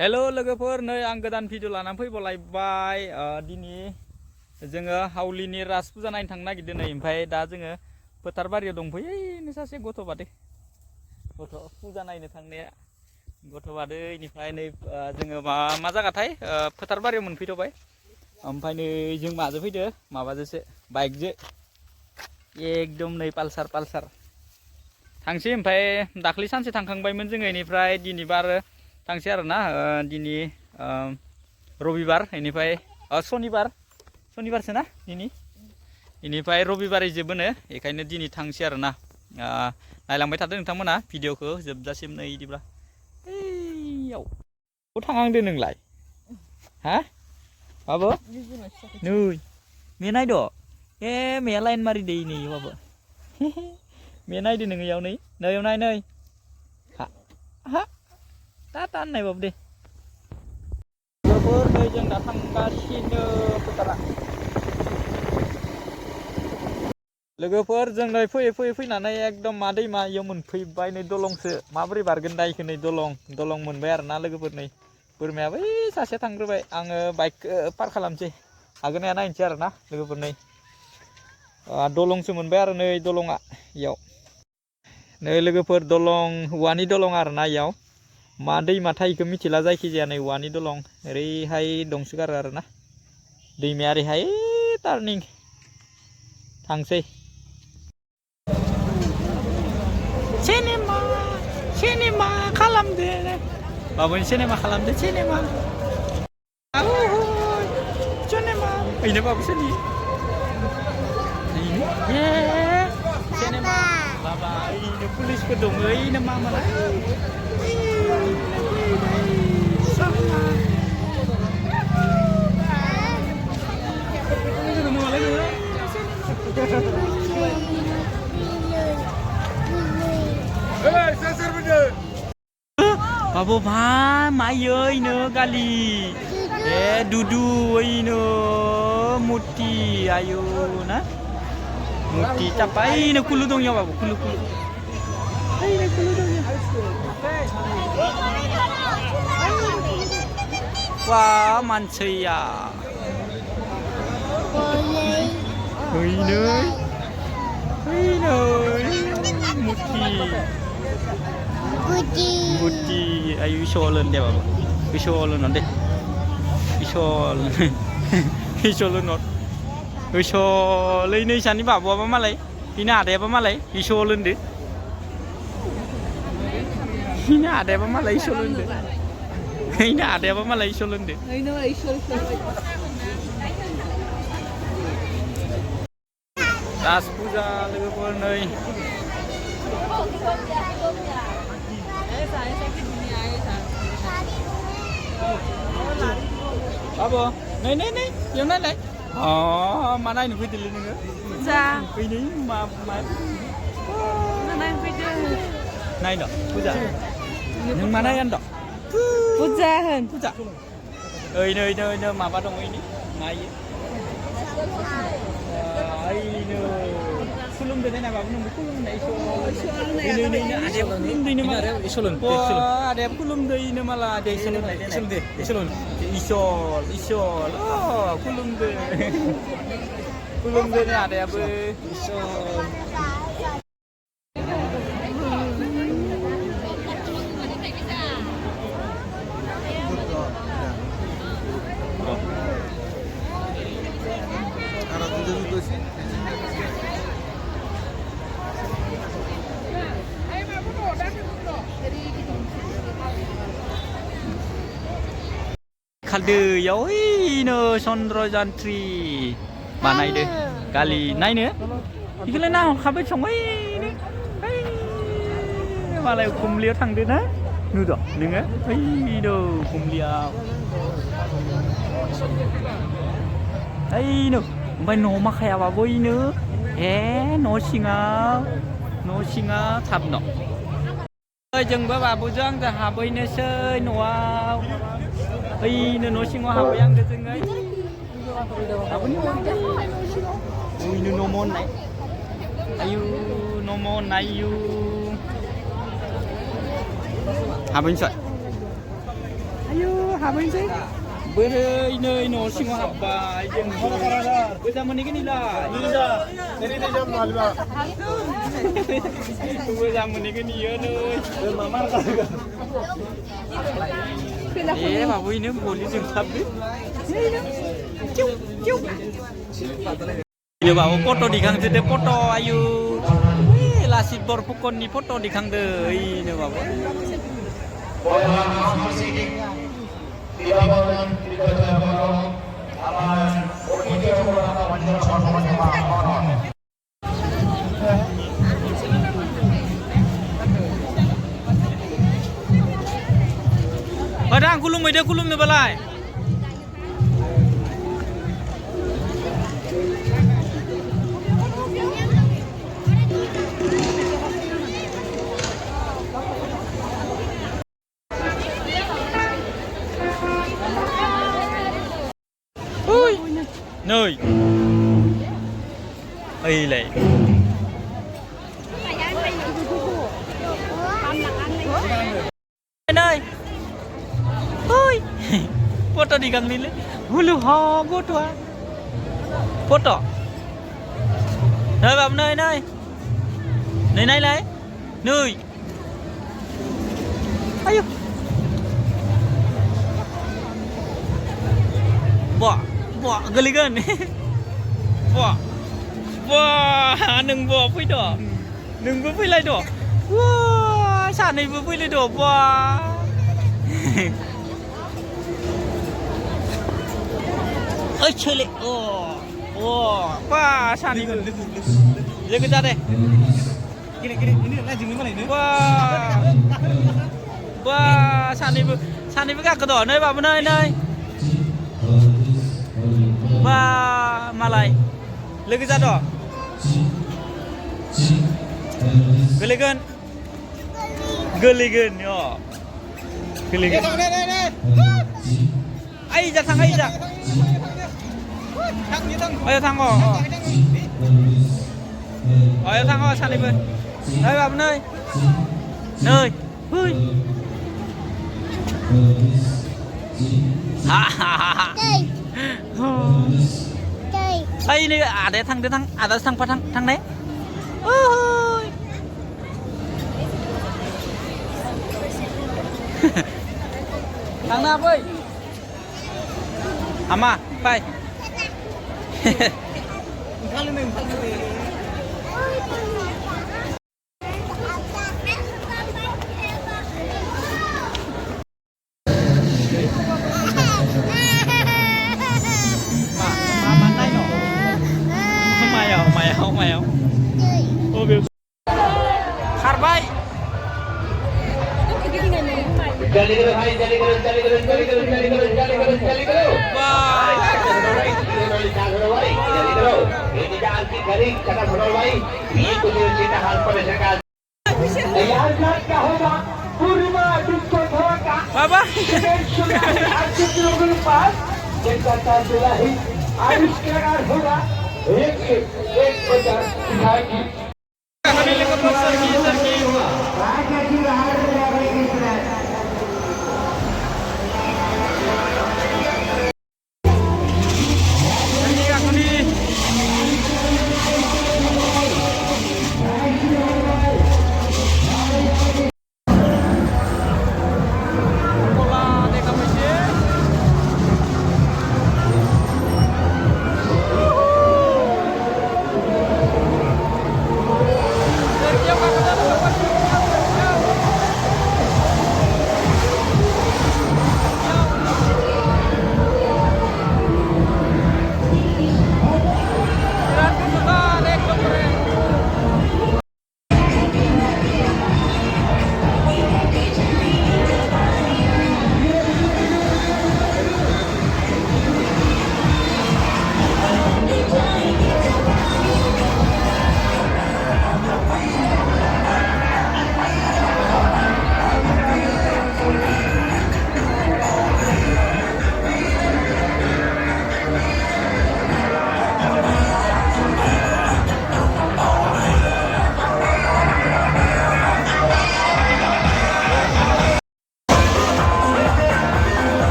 हेल' लोगोफोर नै आं गोदान भिडिअ लानानै फैबावलायबाय दिनै जोङो हावलिनि राज फुजा नायनो थांनो नागिरदों नै ओमफ्राय दा जोङो फोथार बारियाव दंफैयो ओइनो सासे गथ' बादै गथ' फुजा नायनो थांनाया गथ' बादै इनिफ्राय नै जोङो मा जागाथाय फोथार बारियाव मोनफैथ'बाय ओमफ्राय नै जों माजों फैदो माबाजोंसो बाइकजों एकदम नै पालसार थांसै ओमफ्राय दाख्लै सानसे थांखांबायमोन जोङो इनिफ्राय दिनैबा आरो थांसै आरो ना दिनै रबिबार इनिफ्राय सनिबारसो ना दिनै इनिफ्राय रबिबारै जोबोनो बेखायनो दिनै थांसै आरो ना नायलांबाय थादो नोंथांमोना भिडिअखौ जोबजासिम नै इदिब्ला ओइयाव थांहांदो नोंलाय हा बाबु नै मे नायद' मेया लाइन मारिदो नै बाबु मे नायदो नोङो इयाव नै नैयाव नाय नै हा दा होननाय बाबु दे लोगोफोर नै जों दा थांगासिनो फोथारा लोगोफोर जों नै फैयै फैनानै एकदम मा दैमा इयाव मोनफैबाय नै दलंसो माबोरै बारगोन दा इखौ नै दलं मोनबाय आरो ना लोगोफोर नै बोरमाया बै सासे थांग्रोबाय आङो बाइकखौ पार्क खालामसै हागोन ना नायनोसै आरो ना लोगोफोर नै दलंसो मोनबाय आरो नै दलंआ इयाव नै लोगोफोर दलं औवानि दलं आरो ना इयाव मा दैमाथाय इखौ मिथिला जायखिजाया नै औवानि दलं ओरैहाय दंसोगारो आरो ना दैमाया ओरैहाय टार्निं थांसै सिनेमा खालामदो बाबुनि सिनेमा खालामदो सिनेमा ओइनो बाबु सोलियो सिनेमा बाबा ओइनो पुलिसफोर दङ ओइनो मा मोना बाबु मायो ओइनो गालि दुदु ओइनो मुर्ति आयु ना मुर्ति चापा ओइनो कुलु दं इयाव बाबु कुलु ओइनो कुलु दं wah manusia ini muti ayo isolen deh bapak isolen nanti isolen ini sani babu apa malai ini ada apa malai isolen deh ini ada apa malai isolen deh ini ada apa malah isolen deh. Ini malah isolen. Das puja लोगोफोर नै बाबु नै याव नायलाय मा नायनो फैदोलै नोङो पुजा फैनै मा नायनो फैदो नायनो पुजा नों मा नायनो दं Puja ओइनो माबा दङ ओइनो मायो ओइनो खुलुमदो नाय बाबु नोंबो खुलुमनाय इनो आदायाबो खुलुमदो इनो माला आदाया इसोल खुलुमदो नै आदायाबो खालदो याव ओइनो चन्द्रजान्त्रि बानायदो गालि नायनो इखौलाय नाहरखाबाय संबायनो मालाय खुमलियाव थांदो ना नुद' नोङो ओइनो खुमलियाव ओइनो ओमफ्राय न' माखायाबाबो ओइनो न' सिङाव थाबनो जोंबो बाबुजों आंजों हाबहैनोसै न'आव ओइनो न' सिङाव हाबहैहांदो जोङो ओइनो न' मोननाय आयु न' मोननाय आयु हाबहैनोसै आयु हाबहैनोसै बोरैनो न' सिङाव हाबबाय जों मोजां मोनहैगोन इलाय मोजां मोनहैगोन इयो नै ए बाबुइनो गलि जोंख्लाबदो ini bawa foto dikhangdo deh foto ayu Lasit Borfukon ni foto dikhangdo ini bawa Padang kulum ide kulum nih balai nơi ấy lại nơi ôi foto di gang nile hulu ho foto foto nơi bạn nơi nơi nơi này này nơi ayo bỏ bỏ geligan bỏ đừng bỏ phi đỏ đừng có phi lại đỏ wow sản này vừa phi lại đỏ bỏ ơi chơi lệ wow sản này lấy cái ra đây ini lagi mana ini wow sản này với các cái đỏ nơi vào nơi nơi Wah, malai. Lagi jatuh. Geligan. Geligan, yo. Geligan. Ayo jak sang, ayo jak. Ayo sang kok. Ayo sang kok, sana ibu. Ayo bapak nơi. Nơi. Hui. Hahaha. Đây này để thằng thằng đấy ôi thằng nào ơi ama phải mèo ô biểu khát bay Baba एक प्रकार सिखाएगी कहानी लेकर सर की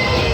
औ